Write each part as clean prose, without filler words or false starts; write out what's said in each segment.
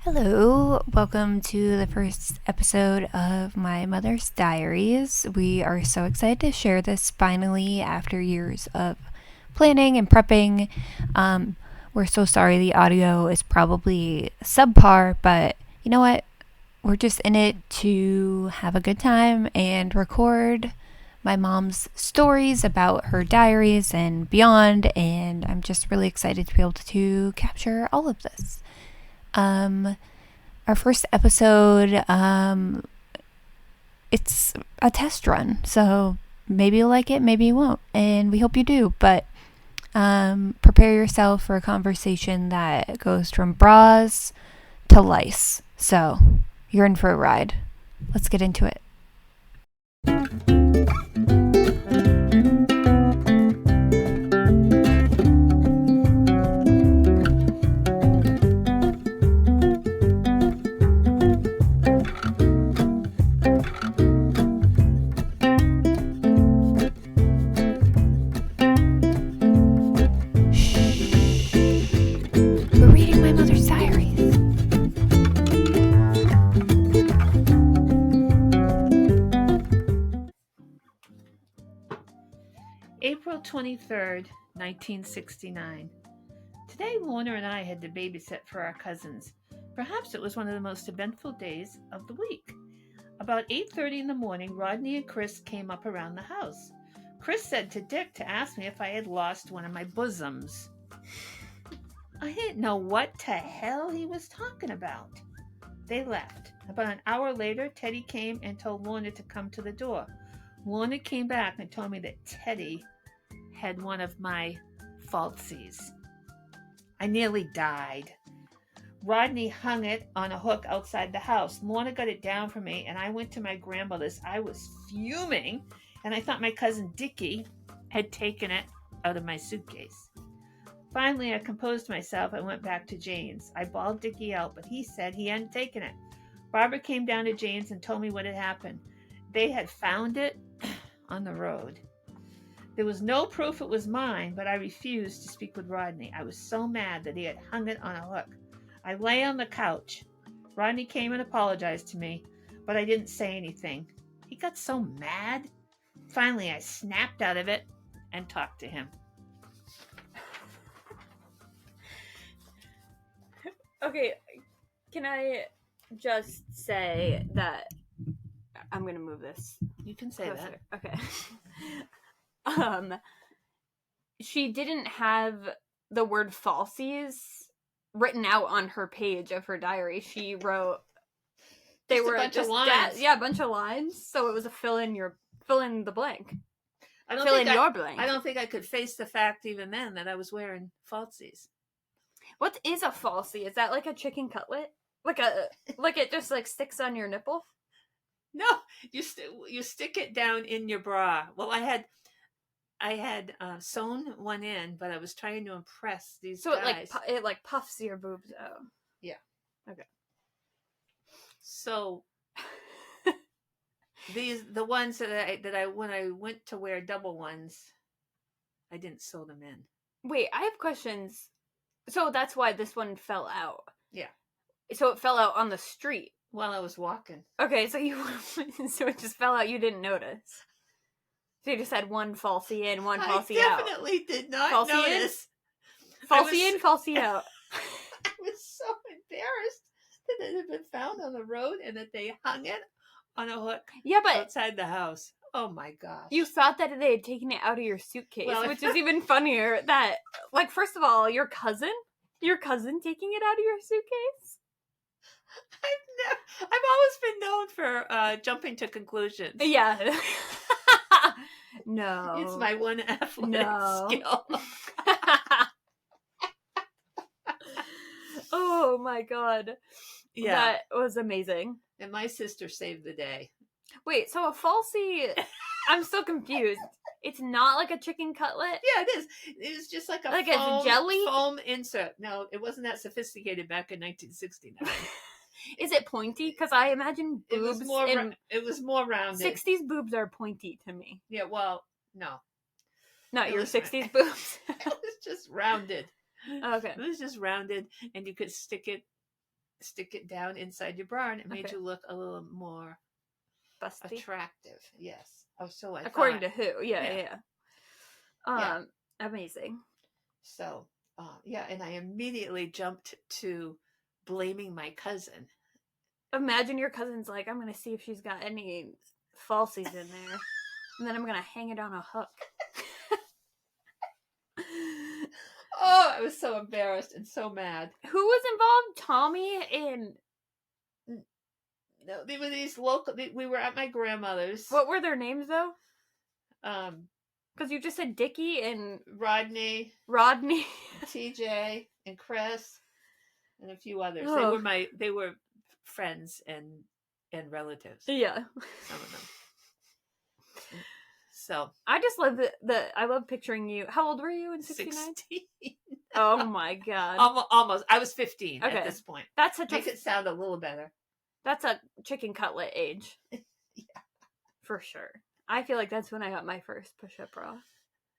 Hello, welcome to the first episode of my mother's diaries. We are so excited to share this finally after years of planning and prepping. We're so sorry the audio is probably subpar, but you know what? We're just in it to have a good time and record my mom's stories about her diaries and beyond, and I'm just really excited to be able to capture all of this. Our first episode, it's a test run, so maybe you'll like it, maybe you won't, and we hope you do. But prepare yourself for a conversation that goes from bras to lice. So you're in for a ride. Let's get into it. We're reading my mother's diaries. April 23rd, 1969. Today, Lorna and I had to babysit for our cousins. Perhaps it was one of the most eventful days of the week. About 8:30 in the morning, Rodney and Chris came up around the house. Chris said to Dick to ask me if I had lost one of my bosoms. I didn't know what the hell he was talking about. They left. About an hour later, Teddy came and told Lorna to come to the door. Lorna came back and told me that Teddy had one of my falsies. I nearly died. Rodney hung it on a hook outside the house. Lorna got it down for me, and I went to my grandmother's. I was fuming, and I thought my cousin Dickie had taken it out of my suitcase. Finally, I composed myself and went back to Jane's. I bawled Dickie out, but he said he hadn't taken it. Barbara came down to Jane's and told me what had happened. They had found it on the road. There was no proof it was mine, but I refused to speak with Rodney. I was so mad that he had hung it on a hook. I lay on the couch. Rodney came and apologized to me, but I didn't say anything. He got so mad. Finally, I snapped out of it and talked to him. Okay, can I just say that I'm gonna move this You can say closer. that. Okay. She didn't have the word falsies written out on her page of her diary. She wrote Just a bunch of lines. a bunch of lines. So it was a fill in the blank. Fill in your blank. I don't think I could face the fact even then that I was wearing falsies. What is a falsie? Is that like a chicken cutlet? Like it just like sticks on your nipple? No, you stick it down in your bra. Well, I had sewn one in, but I was trying to impress these guys. So it puffs your boobs out. Yeah. Okay. So the ones that I when I went to wear double ones, I didn't sew them in. Wait, I have questions. So that's why this one fell out. Yeah. So it fell out on the street while I was walking. Okay, so so it just fell out. You didn't notice. So you just had one falsie in, one falsie out. I definitely did not falsie notice. Falsie in, falsie out. I was so embarrassed that it had been found on the road and that they hung it on a hook outside the house. Oh my gosh. You thought that they had taken it out of your suitcase, which is even funnier. That, like, first of all, your cousin taking it out of your suitcase? I've always been known for jumping to conclusions. Yeah. No. It's my one athletic skill. Oh my god. Yeah. That was amazing. And my sister saved the day. Wait, so a falsie... I'm so confused. It's not like a chicken cutlet? Yeah, it is. It was just like a foam insert. No, it wasn't that sophisticated back in 1969. Is it pointy? Because I imagine boobs... It was more rounded. 60s boobs are pointy to me. Yeah, well, no. Not your 60s boobs? It was just rounded. Okay. It was just rounded, and you could stick it stick it down inside your bra, and it made Okay. you look a little more Busty. attractive. Yes. Oh, so I According thought. to who? Yeah. Amazing. So, yeah, and I immediately jumped to blaming my cousin. Imagine your cousin's like, I'm gonna see if she's got any falsies in there, and then I'm gonna hang it on a hook. Oh, I was so embarrassed and so mad. Who was involved? Tommy and No, they were these local. We were at my grandmother's. what were their names though? Um, Because you just said Dickie and Rodney, TJ, and Chris, and a few others. Oh. They were friends and relatives. Yeah. Some of them. So I just love I love picturing you. How old were you in 69? 16. Oh my god. Almost. I was 15 Okay. at this point. That's such Make it sound a little better. That's a chicken cutlet age. Yeah. For sure. I feel like that's when I got my first push-up bra.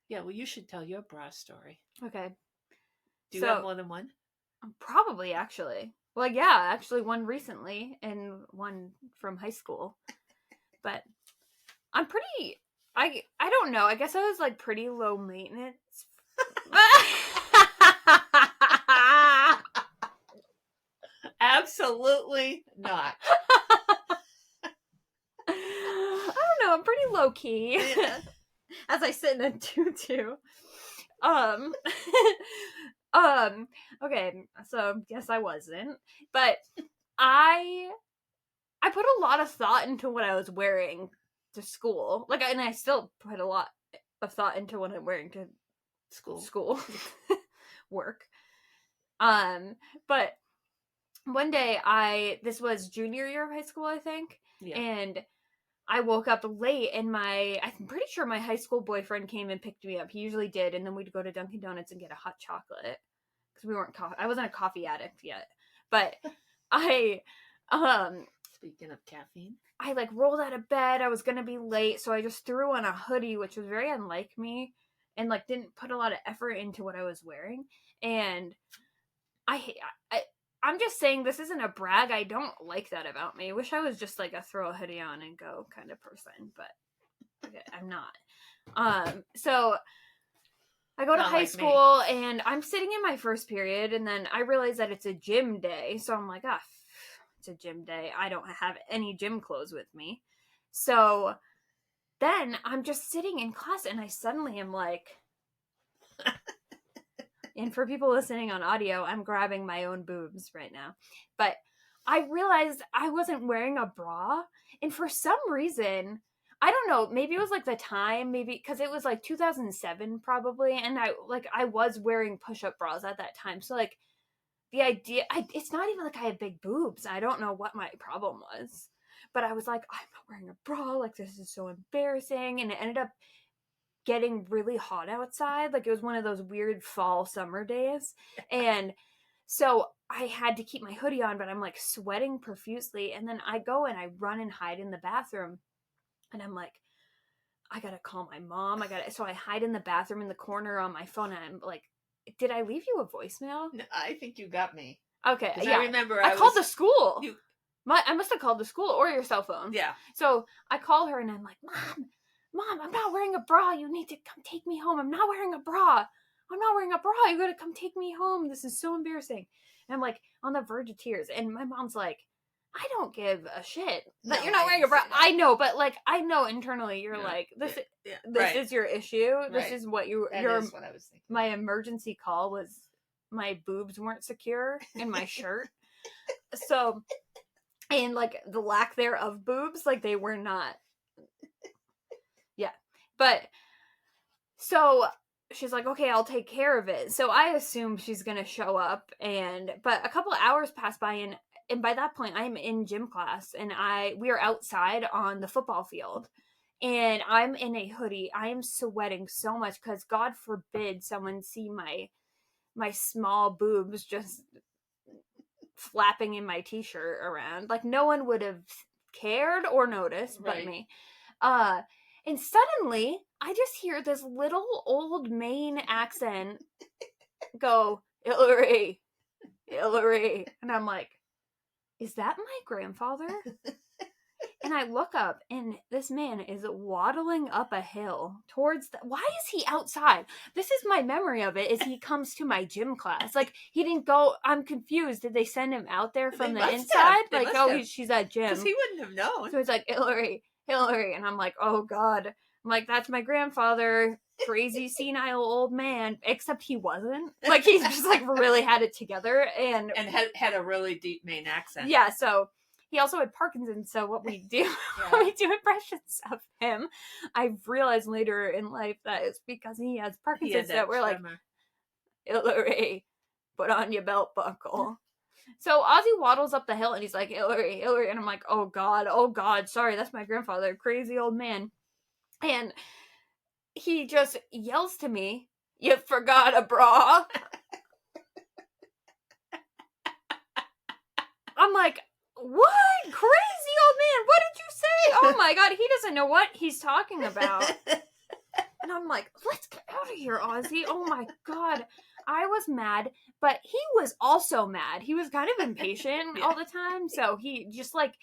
Yeah, well, you should tell your bra story. Okay. Do you have more than one? Probably, actually. Well, yeah, actually one recently and one from high school. But I'm pretty... I don't know. I guess I was like pretty low maintenance. Absolutely not. I don't know. I'm pretty low key. As I sit in a tutu. Okay, so guess I wasn't. But I put a lot of thought into what I was wearing to school. Like, and I still put a lot of thought into what I'm wearing to school. Work. But one day this was junior year of high school, I think. Yeah. And I woke up late and I'm pretty sure my high school boyfriend came and picked me up. He usually did. And then we'd go to Dunkin' Donuts and get a hot chocolate. Because I wasn't a coffee addict yet. But Speaking of caffeine. I like rolled out of bed. I was going to be late. So I just threw on a hoodie, which was very unlike me. And like didn't put a lot of effort into what I was wearing. And I'm just saying this isn't a brag. I don't like that about me. I wish I was just like a throw a hoodie on and go kind of person, but okay, I'm not. So I go to high school and I'm sitting in my first period and then I realize that it's a gym day. So I'm like, it's a gym day. I don't have any gym clothes with me. So then I'm just sitting in class and I suddenly am like, and for people listening on audio, I'm grabbing my own boobs right now. But I realized I wasn't wearing a bra. And for some reason, I don't know, maybe it was like the time, maybe because it was like 2007 probably. And I was wearing push-up bras at that time. So like the idea, it's not even like I have big boobs. I don't know what my problem was. But I was like, I'm not wearing a bra. Like this is so embarrassing. And it ended up getting really hot outside. Like it was one of those weird fall summer days. And so I had to keep my hoodie on, but I'm like sweating profusely. And then I go and I run and hide in the bathroom. And I'm like, I gotta call my mom. So I hide in the bathroom in the corner on my phone. And I'm like, did I leave you a voicemail? No, I think you got me. Okay. Yeah. I remember I called the school. I must have called the school or your cell phone. Yeah. So I call her and I'm like, Mom, I'm not wearing a bra. You need to come take me home. I'm not wearing a bra. You gotta come take me home. This is so embarrassing. And I'm like on the verge of tears. And my mom's like, I don't give a shit that you're not wearing a bra. I know, but like, I know internally you're like, this is your issue. This is what that is what I was thinking. My emergency call was my boobs weren't secure in my shirt. So, and like the lack thereof boobs, like they were not. Yeah. But so she's like, okay, I'll take care of it. So I assume she's going to show up but a couple of hours pass by and by that point I'm in gym class and we are outside on the football field and I'm in a hoodie. I am sweating so much because God forbid someone see my small boobs just flapping in my t-shirt around. Like no one would have cared or noticed but me. And suddenly, I just hear this little old Maine accent go, Hillary. And I'm like, is that my grandfather? And I look up, and this man is waddling up a hill towards why is he outside? This is my memory of it, is he comes to my gym class. Like, he didn't go, I'm confused. Did they send him out there from the inside? Like, oh, she's at gym. Because he wouldn't have known. So he's like, Hillary. And I'm like, oh, God. I'm like, that's my grandfather. Crazy, senile old man. Except he wasn't. Like, he just, like, really had it together. And had a really deep Maine accent. Yeah, so... He also had Parkinson's, so what we do when we do impressions of him, I've realized later in life that it's because he has Parkinson's that we're like, Hillary, put on your belt buckle. So Ozzy waddles up the hill and he's like, Hillary, and I'm like, oh God, sorry, that's my grandfather, crazy old man. And he just yells to me, you forgot a bra. I'm like, what? Crazy old man, what did you say? Oh my God, he doesn't know what he's talking about. And I'm like, let's get out of here, Ozzy. Oh my God. I was mad, but he was also mad. He was kind of impatient all the time. So he just like,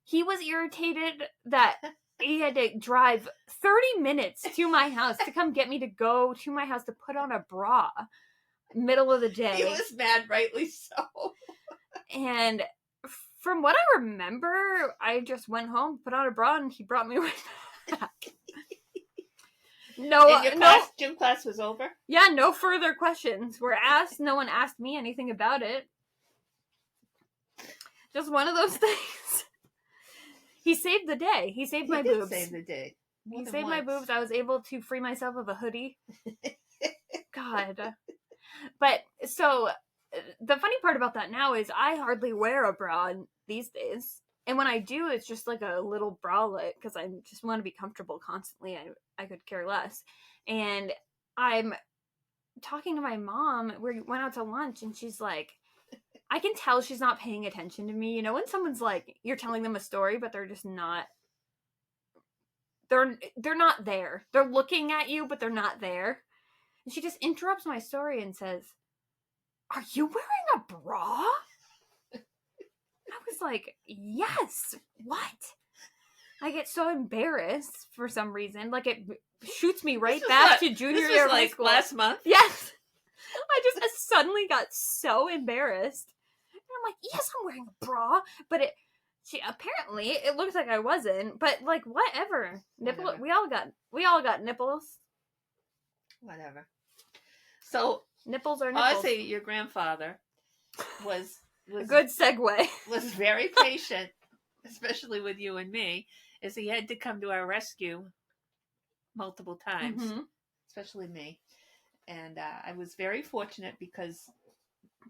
he was irritated that he had to drive 30 minutes to my house to come get me to go to my house to put on a bra. Middle of the day. He was mad, rightly so. And from what I remember, I just went home, put on a bra, and he brought me right back. Gym class was over? Yeah, no further questions were asked. No one asked me anything about it. Just one of those things. He saved the day. He saved my boobs. He saved the day. He saved my boobs. I was able to free myself of a hoodie. God. But, so... The funny part about that now is I hardly wear a bra these days. And when I do, it's just like a little bralette because I just want to be comfortable constantly. I could care less. And I'm talking to my mom. We went out to lunch and she's like, I can tell she's not paying attention to me. You know, when someone's like, you're telling them a story, but they're just not, they're not there. They're looking at you, but they're not there. And she just interrupts my story and says, are you wearing a bra? I was like, yes. What? I get so embarrassed for some reason. Like, it shoots me right back to junior year of high school. Last month? Yes. I just suddenly got so embarrassed. And I'm like, yes, I'm wearing a bra. But apparently, it looks like I wasn't. But, like, whatever. Nipple. We all got nipples. Whatever. So... Nipples are nipples. I'll say your grandfather was a good segue. Was very patient, especially with you and me, as he had to come to our rescue multiple times, especially me. And I was very fortunate because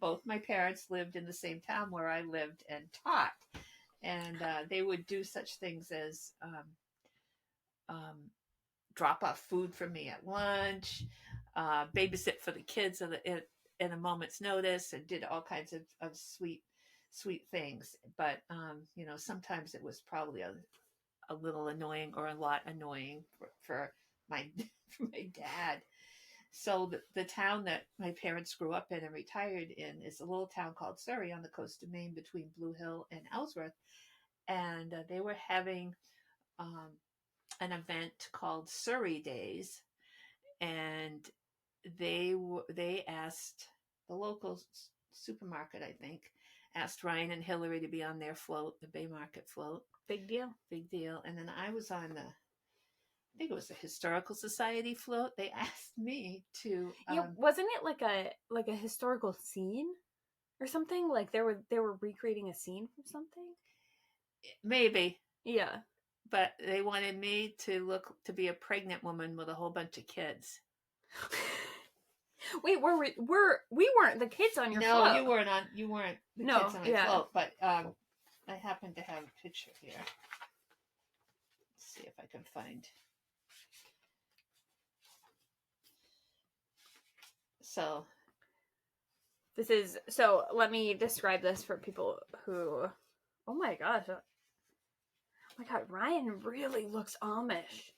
both my parents lived in the same town where I lived and taught. And they would do such things as drop off food for me at lunch, babysit for the kids in a moment's notice, and did all kinds of sweet things. But sometimes it was probably a little annoying or a lot annoying for my dad. So the town that my parents grew up in and retired in is a little town called Surrey on the coast of Maine between Blue Hill and Ellsworth. And they were having an event called Surrey Days. And they asked the local supermarket, I think, asked Ryan and Hillary to be on their float, the Bay Market float. Big deal. And then I was on I think it was the Historical Society float. They asked me to. Wasn't it like a historical scene or something? Like they were recreating a scene from something. Maybe. Yeah. But they wanted me to be a pregnant woman with a whole bunch of kids. Wait, we weren't the kids on your float. No, you weren't the kids on my float. But I happen to have a picture here. Let's see if I can find. So let me describe this for people who, oh my gosh. Oh my God, Ryan really looks Amish.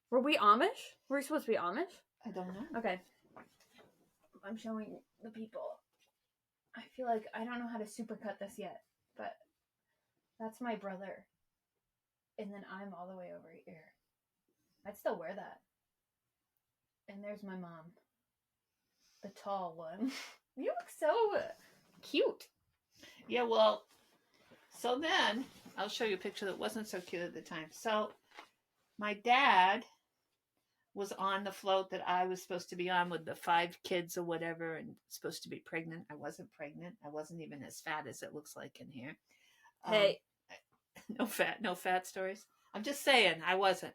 Were we Amish? Were we supposed to be Amish? I don't know. Okay. I'm showing the people. I feel like I don't know how to supercut this yet. But that's my brother. And then I'm all the way over here. I'd still wear that. And there's my mom. The tall one. You look so cute. Yeah, well, so then I'll show you a picture that wasn't so cute at the time. So my dad was on the float that I was supposed to be on with the 5 kids or whatever, and supposed to be pregnant. I wasn't pregnant. I wasn't even as fat as it looks like in here. Hey. No fat stories. I'm just saying I wasn't.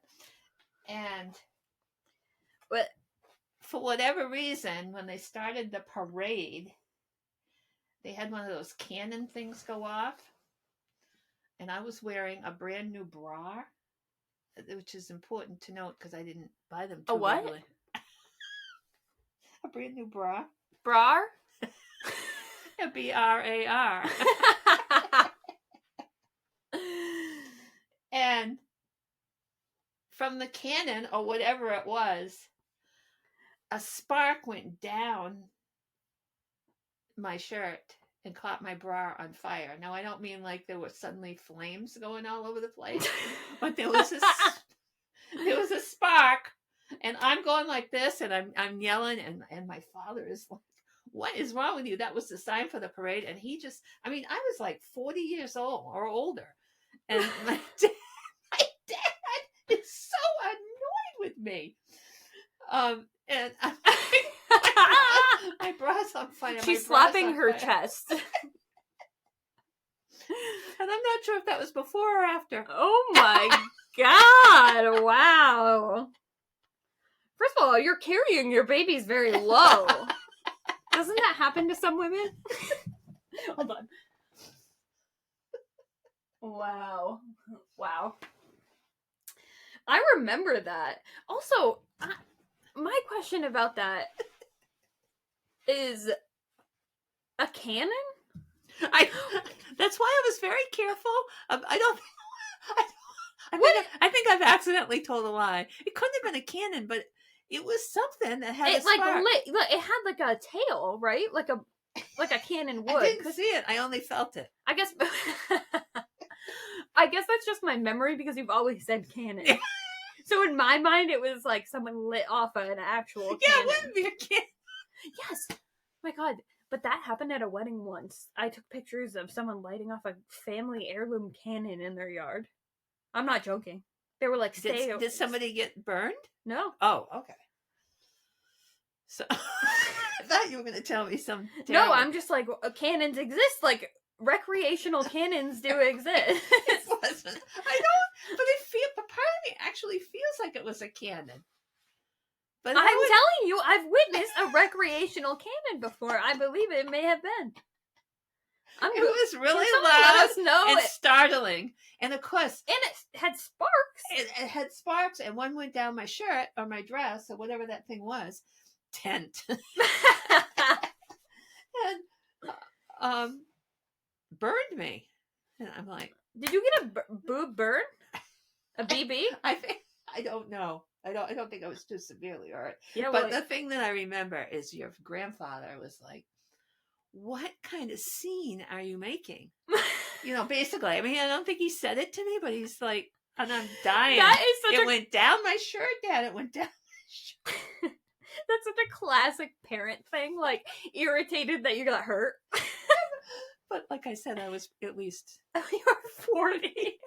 And But for whatever reason, when they started the parade, they had one of those cannon things go off. And I was wearing a brand new bra, which is important to note because I didn't buy them too a what? regularly. A brand new bra. Brar? A BRAR. And from the cannon or whatever it was, a spark went down my shirt and caught my bra on fire. Now, I don't mean like there were suddenly flames going all over the place, but there was a spark, and I'm going like this, and I'm yelling, and my father is like, "What is wrong with you?" That was the sign for the parade, and he just, I mean, I was like 40 years old or older, and my dad is so annoyed with me. And my bra's on fire. She's slapping her chest. And I'm not sure if that was before or after. Oh my god, wow. First of all, you're carrying your babies very low. Doesn't that happen to some women? Hold on. Wow. Wow. I remember that. Also, my question about that is a cannon? That's why I was very careful. I think I've accidentally told a lie. It couldn't have been a cannon, but it was something that had a spark. It had like a tail, right? Like a cannon would. I didn't see it. I only felt it. I guess that's just my memory because you've always said cannon. Yeah. So in my mind, it was like someone lit off an actual cannon. Yeah, it wouldn't be a cannon. Yes. Oh my god. But that happened at a wedding once. I took pictures of someone lighting off a family heirloom cannon in their yard. I'm not joking. They were like, Did somebody get burned? No. Oh, okay. So I thought you were going to tell me some. No, I'm just like, cannons exist. Like, recreational cannons do exist. It wasn't. I don't. But part of me actually feels like it was a cannon. But I'm telling you, I've witnessed a recreational cannon before. I believe it may have been. It was really loud and startling. And of course... And it had sparks. It had sparks, and one went down my shirt, or my dress, or whatever that thing was. Tent. And burned me. And I'm like... Did you get a boob burn? A BB? I don't know. I don't think I was too severely hurt. Yeah, but the thing that I remember is your grandfather was like, "What kind of scene are you making?" Basically. I mean, I don't think he said it to me, but he's like, and I'm dying. It went down my shirt, Dad. It went down my shirt. That's such a classic parent thing, like irritated that you got hurt. But like I said, I was at least... You were 40.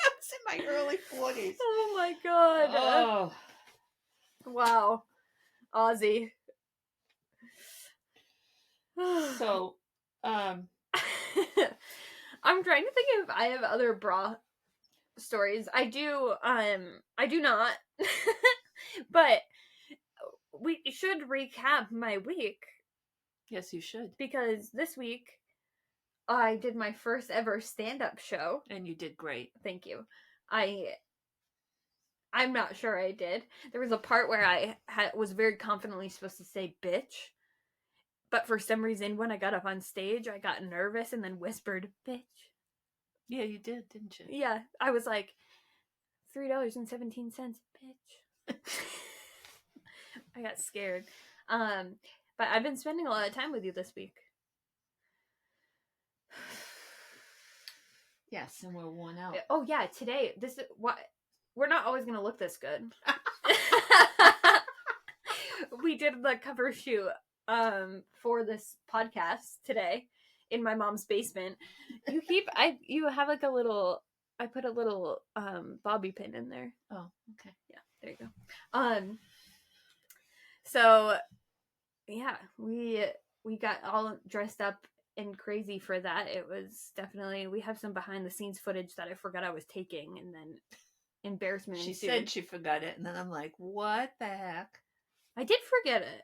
I was in my early 40s. Oh my god. Oh. Wow. Ozzy. So, I'm trying to think if I have other bra stories. I do not. But we should recap my week. Yes, you should. Because this week I did my first ever stand-up show. And you did great. Thank you. I'm not sure I did. There was a part where I was very confidently supposed to say bitch. But for some reason, when I got up on stage, I got nervous and then whispered, bitch. Yeah, you did, didn't you? Yeah. I was like, $3.17, bitch. I got scared. But I've been spending a lot of time with you this week. Yes, and we're worn out. Oh yeah, today this is what we're not always gonna look this good. We did the cover shoot for this podcast today in my mom's basement. You have like a little I put a little bobby pin in there. Oh, okay. Yeah, there you go. So yeah, we got all dressed up and crazy for that. It was definitely we have some behind the scenes footage that I forgot I was taking, and then embarrassment She ensued. said she forgot it, and then I'm like, what the heck? I did forget it.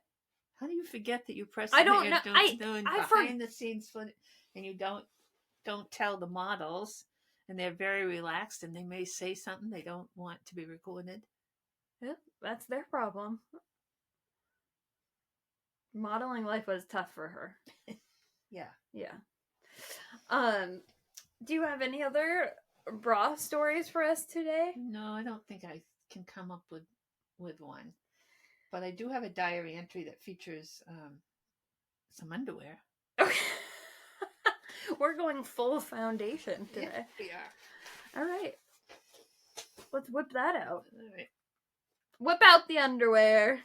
How do you forget that you press? I don't know. Doing behind the scenes footage, and you don't tell the models, and they're very relaxed, and they may say something they don't want to be recorded. Yeah, that's their problem. Modeling life was tough for her. Yeah. Do you have any other bra stories for us today? No, I don't think I can come up with one. But I do have a diary entry that features some underwear. Okay. We're going full foundation today. Yeah, we are. All right. Let's whip that out. All right. Whip out the underwear.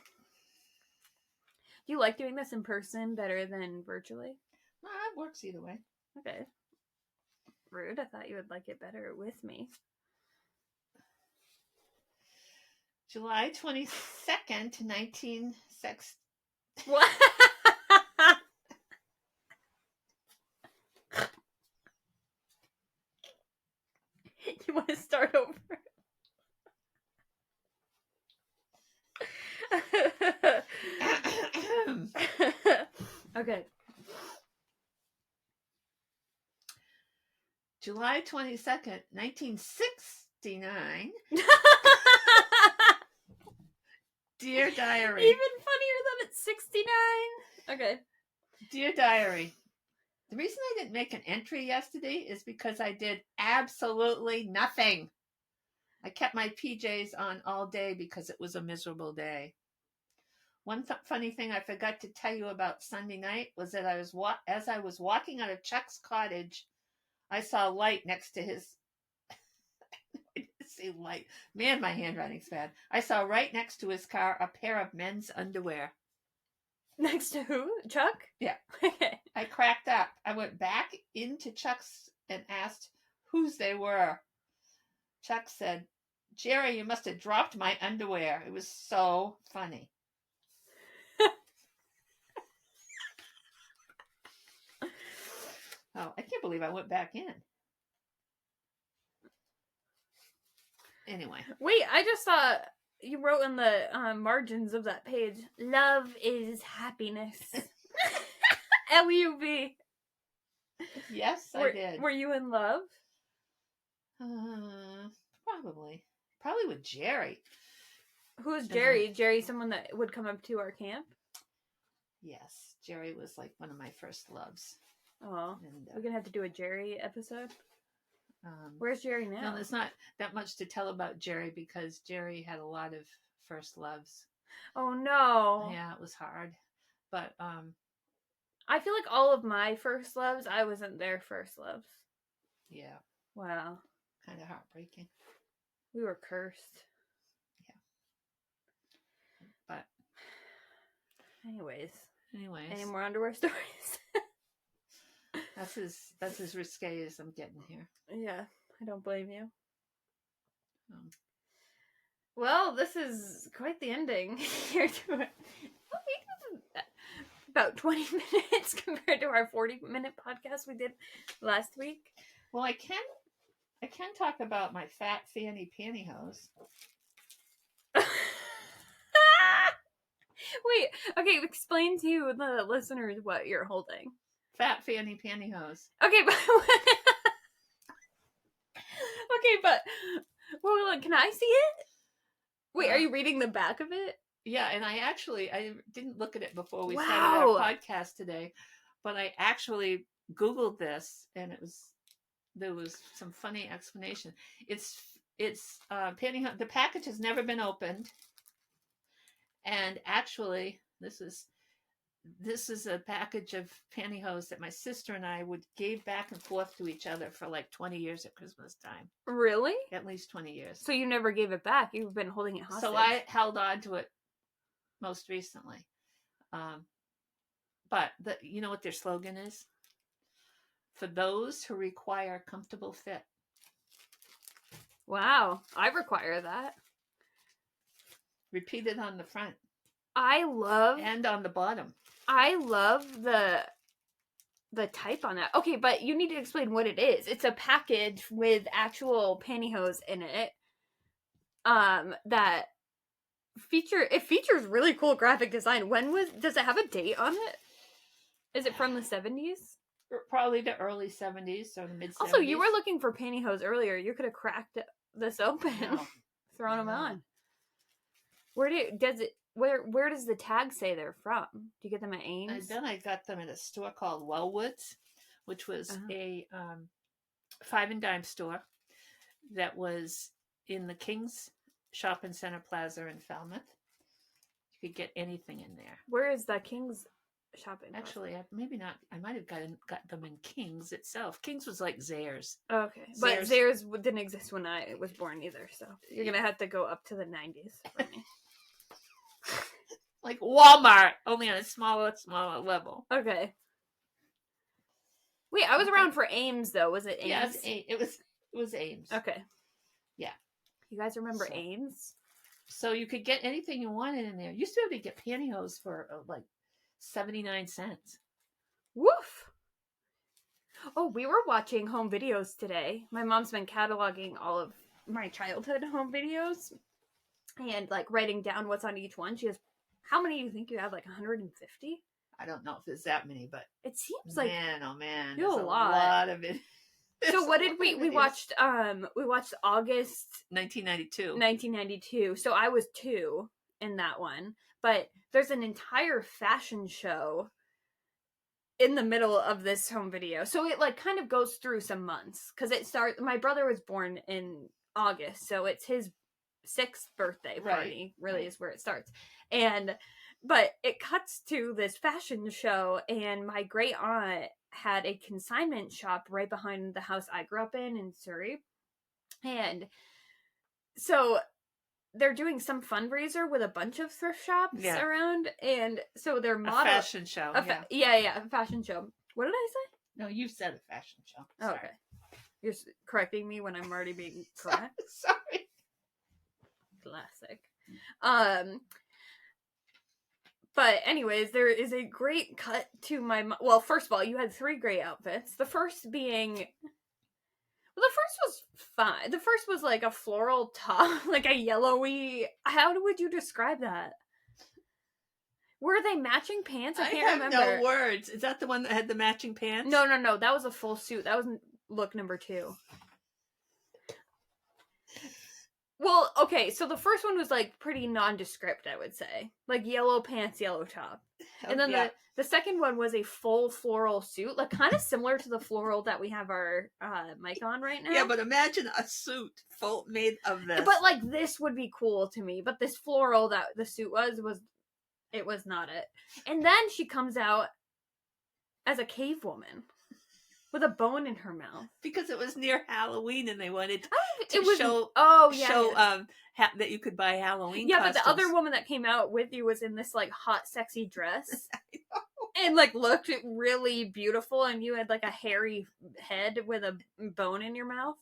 Do you like doing this in person better than virtually? Well, it works either way. Okay. Rude. I thought you would like it better with me. July 22nd, 1960. What? You want to start over? Okay. July 22nd, 1969. Dear Diary. Even funnier than it's 69. Okay. Dear Diary. The reason I didn't make an entry yesterday is because I did absolutely nothing. I kept my PJs on all day because it was a miserable day. One funny thing I forgot to tell you about Sunday night was that as I was walking out of Chuck's cottage, I saw light next to his. I didn't see light. Man, my handwriting's bad. I saw right next to his car a pair of men's underwear. Next to who? Chuck? Yeah. Okay. I cracked up. I went back into Chuck's and asked whose they were. Chuck said, "Jerry, you must have dropped my underwear." It was so funny. Oh, I can't believe I went back in. Anyway. Wait, I just saw you wrote in the margins of that page, "Love is happiness." LUV. Yes, I did. Were you in love? Probably. Probably with Jerry. Who's Jerry? Jerry, someone that would come up to our camp? Yes. Jerry was like one of my first loves. Oh. And, we're going to have to do a Jerry episode? Where's Jerry now? No, there's not that much to tell about Jerry because Jerry had a lot of first loves. Oh, no. Yeah, it was hard. But, I feel like all of my first loves, I wasn't their first loves. Yeah. Wow. Kind of heartbreaking. We were cursed. Yeah. But. Anyways. Any more underwear stories? That's as risque as I'm getting here. Yeah, I don't blame you. Well, this is quite the ending here to it. About 20 minutes compared to our 40-minute podcast we did last week. Well, I can talk about my fat fanny pantyhose. Wait, okay, explain to the listeners what you're holding. Fat fanny pantyhose. Okay, but well, can I see it? Wait, are you reading the back of it? Yeah, and I didn't look at it before we started our podcast today, but I actually Googled this, and there was some funny explanation. It's pantyhose. The package has never been opened, and actually, this is a package of pantyhose that my sister and I would gave back and forth to each other for like 20 years at Christmas time. Really? At least 20 years. So you never gave it back. You've been holding it hostage. So I held on to it most recently. But you know what their slogan is? For those who require comfortable fit. Wow, I require that. Repeat it on the front. And on the bottom. I love the type on that. Okay, but you need to explain what it is. It's a package with actual pantyhose in it. That features really cool graphic design. Does it have a date on it? Is it from the 70s? Probably the early 70s or the mid 70s. Also, you were looking for pantyhose earlier. You could have cracked this open, thrown them on. Where does the tag say they're from? Do you get them at Ames? Then I got them at a store called Wellwoods, which was a 5 and dime store that was in the King's Shopping Center Plaza in Falmouth. You could get anything in there. Where is the King's shopping? Actually, maybe not. I might have got them in King's itself. King's was like Zayre's. Okay, but Zayre's didn't exist when I was born either, so you're gonna have to go up to the 90s for me. Like Walmart, only on a smaller level. Okay. Wait, I was around for Ames though. Was it Ames? Yes, it was Ames. Okay. Yeah. You guys remember Ames? So you could get anything you wanted in there. You used to be able to get pantyhose for like 79 cents. Woof. Oh, we were watching home videos today. My mom's been cataloging all of my childhood home videos and like writing down what's on each one. She goes, how many do you think you have? Like 150? I don't know if there's that many, but it seems like oh man, there's a lot of it. So what did we watched August 1992. So I was 2 in that one, but there's an entire fashion show in the middle of this home video. So it like kind of goes through some months because my brother was born in August, so it's his 6th birthday party really is where it starts. But it cuts to this fashion show, and my great aunt had a consignment shop right behind the house I grew up in Surrey. And so they're doing some fundraiser with a bunch of thrift shops around, and so they're a fashion show. A fashion show. What did I say? No, you said a fashion show. Sorry. Okay. You're correcting me when I'm already being correct. Sorry. Classic. But anyways, there is a great cut to my... Well, first of all, you had 3 great outfits. The first being... Well, the first was fine. The first was like a floral top, like a yellowy... How would you describe that? Were they matching pants? I can't remember. No words. Is that the one that had the matching pants? No. That was a full suit. That was look number 2. Well, okay, so the first one was like pretty nondescript, I would say. Like yellow pants, yellow top. And then the second one was a full floral suit, like kind of similar to the floral that we have our mic on right now. Yeah, but imagine a suit made of this. But like this would be cool to me. But this floral that the suit was not it. And then she comes out as a cave woman with a bone in her mouth. Because it was near Halloween and they wanted show that you could buy Halloween costumes. But the other woman that came out with you was in this like hot, sexy dress. I know. And like looked really beautiful, and you had like a hairy head with a bone in your mouth.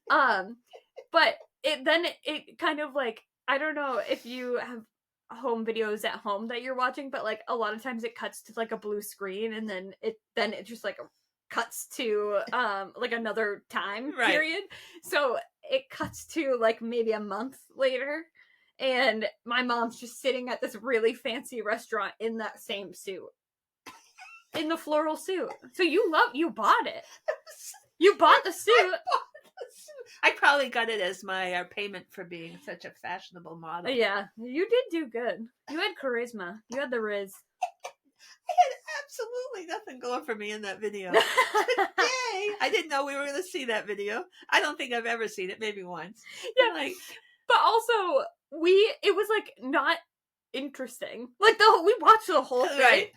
But it kind of like, I don't know if you have home videos at home that you're watching, but like a lot of times it cuts to like a blue screen, and then it just like cuts to like another time period. So it cuts to like maybe a month later, and my mom's just sitting at this really fancy restaurant in that same suit, in the floral suit. So you bought it. You bought the suit. I probably got it as my payment for being such a fashionable model. Yeah, you did do good. You had charisma. You had the riz. I had absolutely nothing going for me in that video. Yay! I didn't know we were going to see that video. I don't think I've ever seen it, maybe once. Yeah, but also it was like not interesting. Like we watched the whole thing. Right.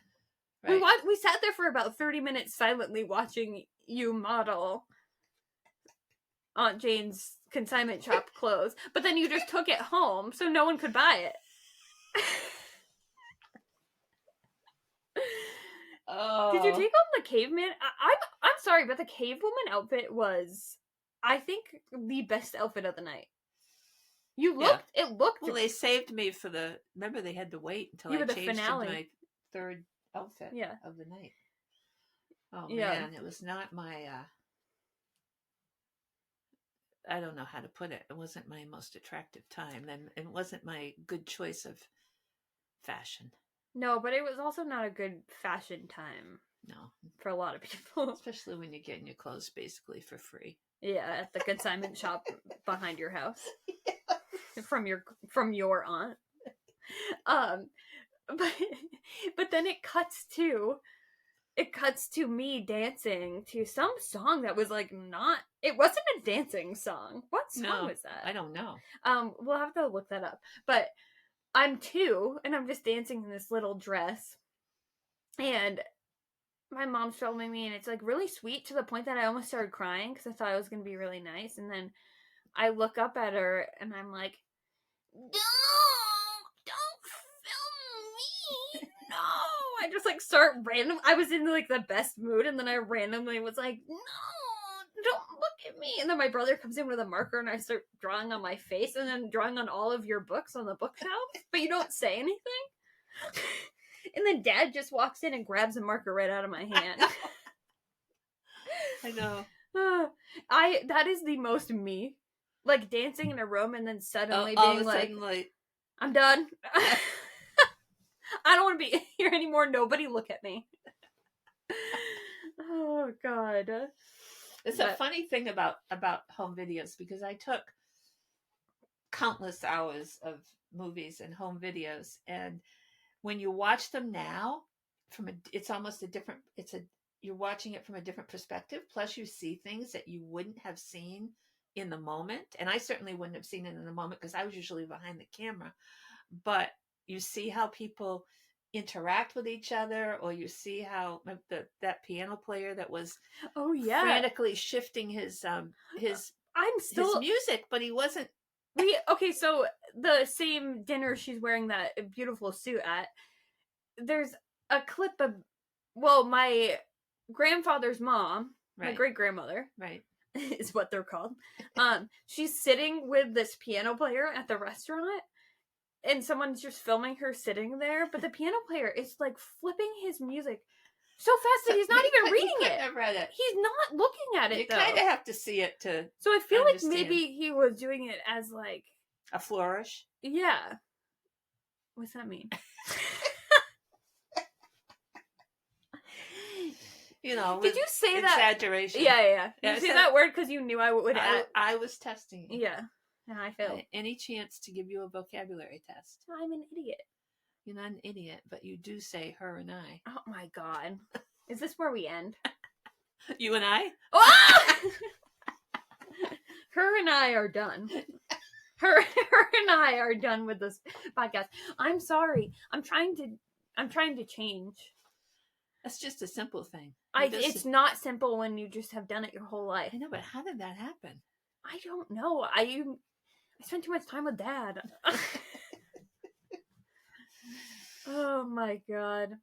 We sat there for about 30 minutes silently watching you model Aunt Jane's consignment shop clothes, but then you just took it home so no one could buy it. Oh. Did you take on the caveman? I'm sorry, but the cavewoman outfit was, I think, the best outfit of the night. It looked. Well, they saved me for remember they had to wait until I the changed finale. into my third outfit of the night. Oh man, it was not my, I don't know how to put it. It wasn't my most attractive time. And it wasn't my good choice of fashion. No, but it was also not a good fashion time. No. For a lot of people. Especially when you're getting your clothes basically for free. Yeah, at the consignment shop behind your house. From your aunt. But then it cuts to me dancing to some song that was like it wasn't a dancing song. What song was that? I don't know. We'll have to look that up. But I'm 2 and I'm just dancing in this little dress. And my mom's filming me and it's like really sweet to the point that I almost started crying because I thought it was going to be really nice. And then I look up at her and I'm like, don't film me. No. I just like start I was in like the best mood and then I randomly was like, no, don't look at me. And then my brother comes in with a marker and I start drawing on my face and then drawing on all of your books on the bookshelf, but you don't say anything. And then Dad just walks in and grabs a marker right out of my hand. I know. That is the most me. Like dancing in a room and then suddenly being like, I'm done. I don't want to be here anymore. Nobody look at me. Oh God. It's a funny thing about home videos because I took countless hours of movies and home videos, and when you watch them now it's almost you're watching it from a different perspective. Plus you see things that you wouldn't have seen in the moment. And I certainly wouldn't have seen it in the moment because I was usually behind the camera, but you see how people interact with each other, or you see how that piano player that was frantically shifting his music, but he wasn't. So the same dinner she's wearing that beautiful suit at, there's a clip of, my grandfather's mom, my great grandmother, is what they're called. She's sitting with this piano player at the restaurant, and someone's just filming her sitting there, but the piano player is like flipping his music so fast that he's not even reading it. I've read it. He's not looking at it. You kind of have to see it to. So I feel like maybe he was doing it as like a flourish. Yeah. What's that mean? Did you say that? Exaggeration. Yeah. Did you say that word because you knew I would add? I was testing. Yeah. And I failed. Any chance to give you a vocabulary test? I'm an idiot. You're not an idiot, but you do say her and I. Oh my God. Is this where we end? You and I? Her and I are done. Her and I are done with this podcast. I'm sorry. I'm trying to change. That's just a simple thing. It's not simple when you just have done it your whole life. I know, but how did that happen? I don't know. I spent too much time with Dad. Oh my God.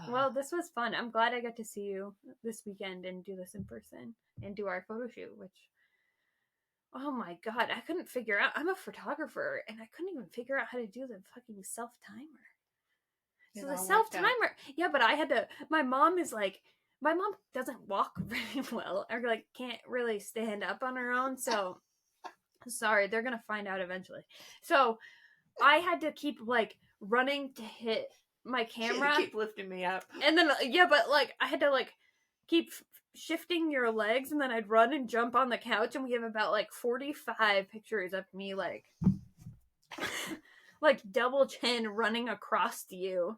Well, this was fun. I'm glad I got to see you this weekend and do this in person and do our photo shoot, which, oh my God, I couldn't figure out. I'm a photographer and I couldn't even figure out how to do the fucking self-timer. So the self-timer, yeah, but I had to, my mom doesn't walk very well or like can't really stand up on her own. So sorry, they're going to find out eventually. So I had to keep like running to hit my camera. Keep lifting me up. And then, yeah, but like I had to like keep shifting your legs and then I'd run and jump on the couch and we have about like 45 pictures of me like like double chin running across to you.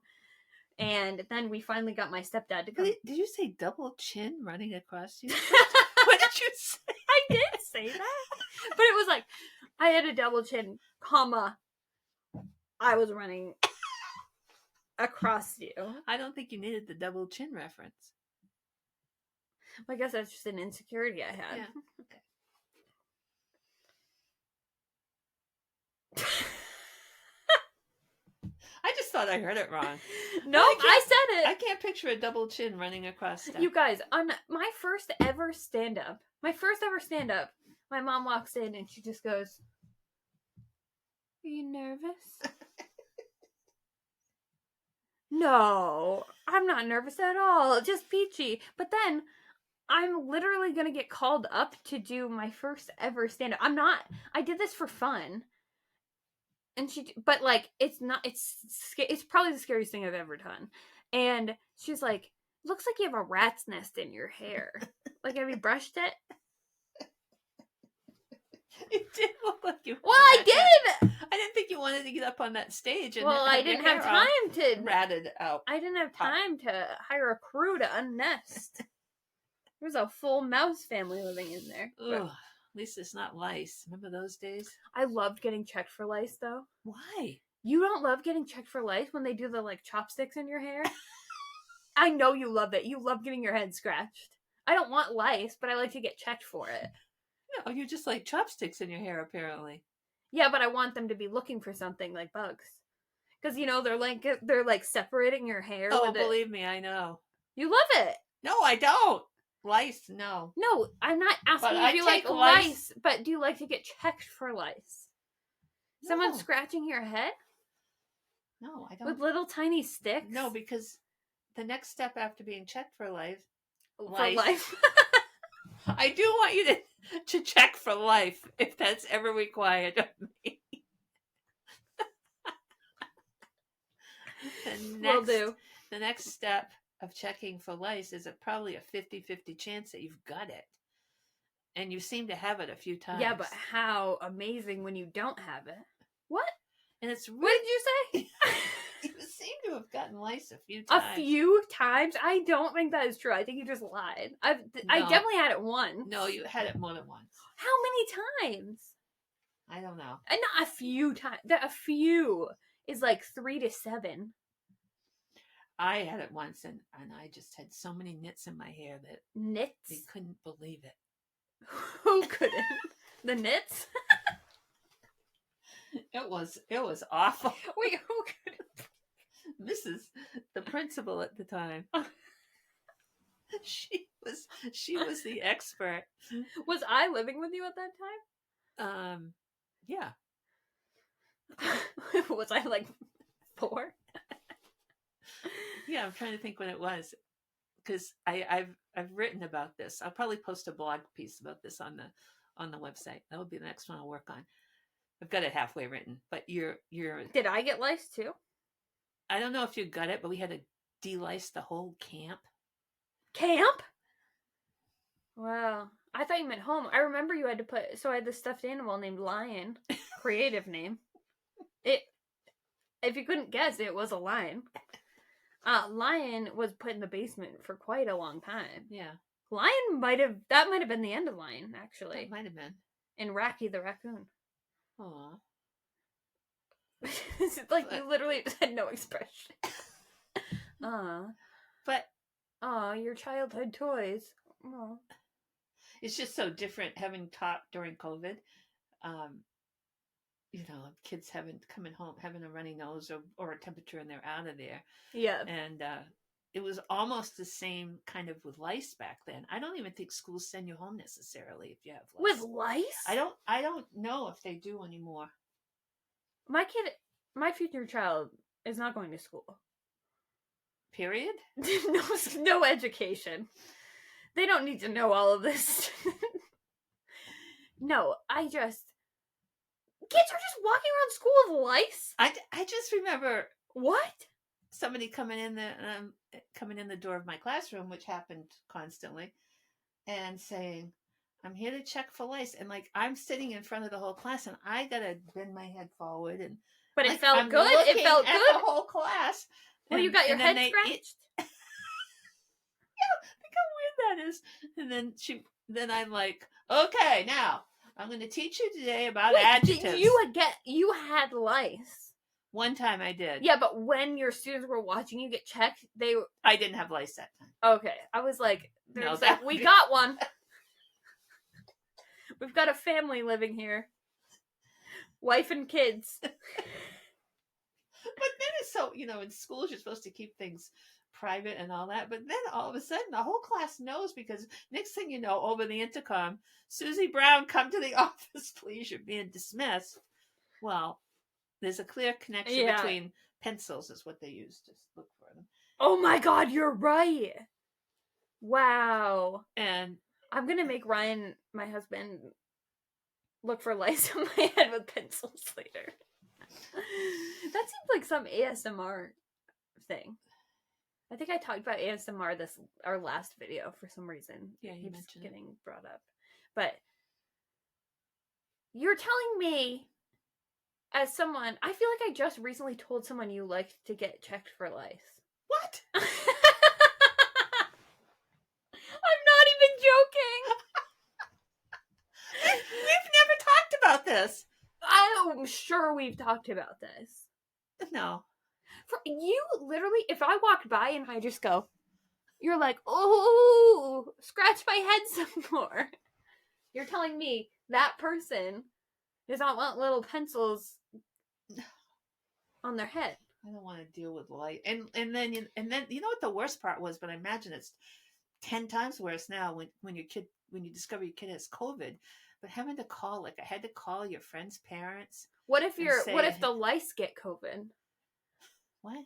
And then we finally got my stepdad to come. Did you say double chin running across you? What did you say? I did say that. But it was like, I had a double chin, comma, I was running across you. I don't think you needed the double chin reference. I guess that's just an insecurity I had. Yeah. Okay. I just thought I heard it wrong. No, Well, I said it. I can't picture a double chin running across stuff. You guys, on my first ever stand-up, my mom walks in and she just goes, "Are you nervous?" No, I'm not nervous at all. Just peachy. But then I'm literally going to get called up to do my first ever stand-up. I did this for fun. And but like, it's probably the scariest thing I've ever done. And she's like, "Looks like you have a rat's nest in your hair. Like, have you brushed it?" It did look like you. Well, I did. I didn't think you wanted to get up on that stage. And Well, I didn't have time to ratted out. I didn't have time to hire a crew to unnest. There was a full mouse family living in there. Ugh, at least it's not lice. Remember those days? I loved getting checked for lice, though. Why? You don't love getting checked for lice when they do the like chopsticks in your hair? I know you love it. You love getting your head scratched. I don't want lice, but I like to get checked for it. No, you just like chopsticks in your hair, apparently. Yeah, but I want them to be looking for something like bugs. Because, you know, they're like separating your hair. Oh, believe me, I know. You love it. No, I don't. Lice, no. No, I'm not asking if you like lice, but do you like to get checked for lice? No. Someone scratching your head? No, I don't. With little tiny sticks? No, because the next step after being checked for lice. I do want you to check for life if that's ever required of me. Will do. The next step of checking for lice is probably a 50-50 chance that you've got it. And you seem to have it a few times. Yeah, but how amazing when you don't have it. What? And it's really, what did you say? You seem to have gotten lice a few times. A few times? I don't think that is true. I think you just lied. I definitely had it once. No, you had it more than once. How many times? I don't know. And not a few times. A few is like 3 to 7. I had it once, and I just had so many nits in my hair that nits. They couldn't believe it. Who couldn't? The nits. It was awful. Wait, who couldn't? The principal at the time. She was the expert. Was I living with you at that time? Yeah. Was I like 4? Yeah, I'm trying to think when it was, because I've written about this. I'll probably post a blog piece about this on the website. That will be the next one I'll work on. I've got it halfway written, but you're. Did I get lice too? I don't know if you got it, but we had to de-lice the whole camp. Camp? Wow. I thought you meant home. I remember you had to put. So I had this stuffed animal named Lion. Creative name. If you couldn't guess, it was a lion. Lion was put in the basement for quite a long time. Yeah. Lion might have been the end of Lion, actually. It might have been. And Racky the raccoon. Aww. Like, you literally had no expression. But your childhood toys. Aww. It's just so different having taught during COVID. Kids coming home having a runny nose or a temperature, and they're out of there. Yeah. And it was almost the same kind of with lice back then. I don't even think schools send you home necessarily if you have lice. With lice? I don't know if they do anymore. My future child is not going to school. Period? No education. They don't need to know all of this. No, kids are just walking around school with lice? I just remember what? Somebody coming in the door of my classroom, which happened constantly, and saying, "I'm here to check for lice." And like, I'm sitting in front of the whole class, and I gotta bend my head forward, and but like, it felt good. It felt good. The whole class. Well, you got your head scratched. Yeah, think how weird that is. And then I'm like, "Okay, now I'm going to teach you today about adjectives." You had lice. One time I did. Yeah, but when your students were watching you get checked, I didn't have lice that time. okay. I was like, No, we got one. We've got a family living here. Wife and kids. But then it's so, in schools you're supposed to keep things private and all that. But then all of a sudden the whole class knows, because next thing you know, over the intercom, Susie Brown, come to the office, please. You're being dismissed. Well, there's a clear connection between pencils is what they use to look for them. Oh my God, you're right. Wow. And I'm going to make Ryan, my husband, look for lice on my head with pencils later. That seems like some ASMR thing. I think I talked about ASMR our last video for some reason. Yeah, you keeps mentioned getting brought up. But you're telling me, as someone, I feel like I just recently told someone you liked to get checked for lice. What? I'm not even joking. We've never talked about this. I'm sure we've talked about this. No. For you, literally, if I walked by and I just go, you're like, oh, scratch my head some more. You're telling me that person does not want little pencils on their head. I don't want to deal with light. And then you know what the worst part was, but I imagine it's 10 times worse now when you discover your kid has COVID. But having to call, I had to call your friend's parents. What if the lice get COVID? What?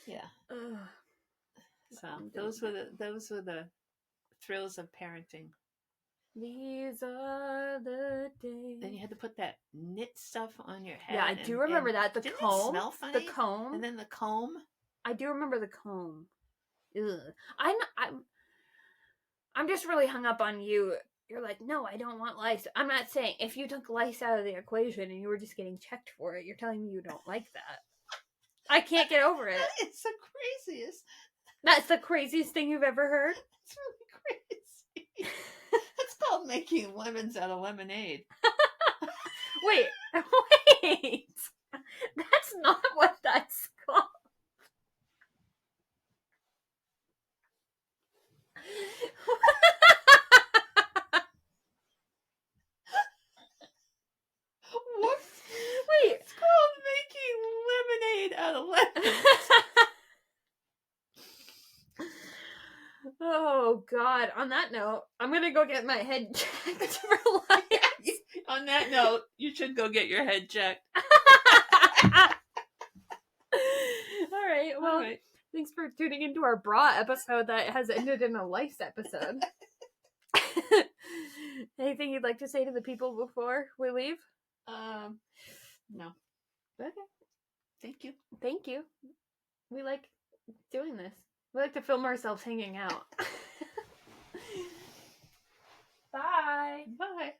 Yeah. Ugh. So those were the thrills of parenting. These are the days. Then you had to put that knit stuff on your head. Yeah, I do remember that. The didn't comb. It smell funny? The comb. And then the comb. I do remember the comb. Ugh. I'm just really hung up on you. You're like, no, I don't want lice. I'm not saying if you took lice out of the equation and you were just getting checked for it, you're telling me you don't like that. I can't get over it. It's the craziest. That's the craziest thing you've ever heard? It's really crazy. It's called making lemons out of lemonade. Wait. That's not what that's called. What? Wait. It's called making lemonade out of lemons. Oh, God. On that note, I'm going to go get my head checked for lice. On that note, you should go get your head checked. All right. Well, thanks for tuning into our bra episode that has ended in a lice episode. Anything you'd like to say to the people before we leave? No. Okay. Thank you. Thank you. We like doing this. We like to film ourselves hanging out. Bye. Bye.